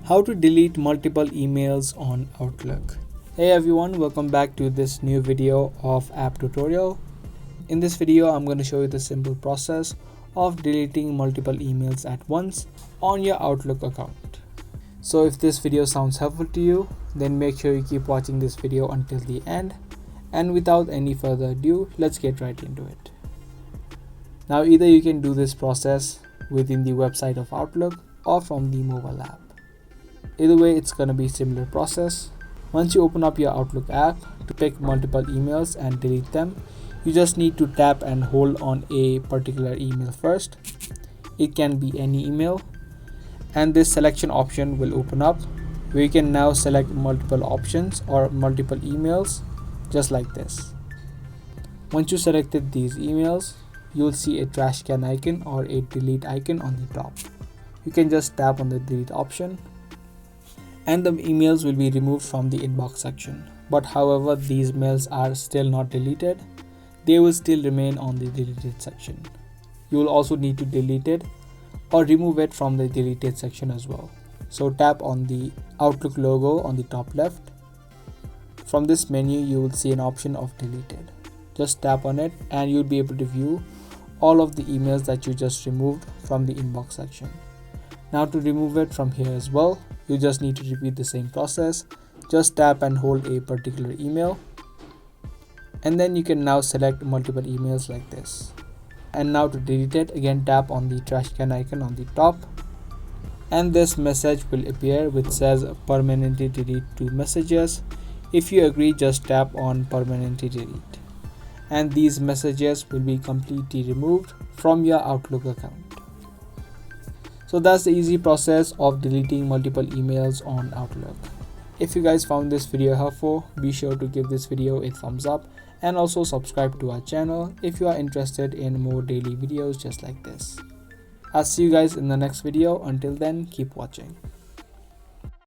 How to delete multiple emails on Outlook. Hey everyone, welcome back to this new video of app tutorial. In this video, I'm going to show you the simple process of deleting multiple emails at once on your Outlook account. So if this video sounds helpful to you, then make sure you keep watching this video until the end. And without any further ado, let's get right into it. Now either you can do this process within the website of Outlook or from the mobile app. Either way, it's going to be a similar process. Once you open up your Outlook app to pick multiple emails and delete them, you just need to tap and hold on a particular email first. It can be any email, and this selection option will open up where you can now select multiple options or multiple emails just like this. Once you selected these emails, you'll see a trash can icon or a delete icon on the top. You can just tap on the delete option and the emails will be removed from the inbox section. But however, these mails are still not deleted. They will still remain on the deleted section. You will also need to delete it or remove it from the deleted section as well. So tap on the Outlook logo on the top left. From this menu, you will see an option of deleted. Just tap on it and you'll be able to view all of the emails that you just removed from the inbox section. Now to remove it from here as well, you just need to repeat the same process. Just tap and hold a particular email, and then you can now select multiple emails like this. And now to delete it, again tap on the trash can icon on the top, and this message will appear which says permanently delete two messages. If you agree, just tap on permanently delete, and these messages will be completely removed from your Outlook account. So that's the easy process of deleting multiple emails on Outlook. If you guys found this video helpful, be sure to give this video a thumbs up and also subscribe to our channel if you are interested in more daily videos just like this. I'll see you guys in the next video. Until then, keep watching.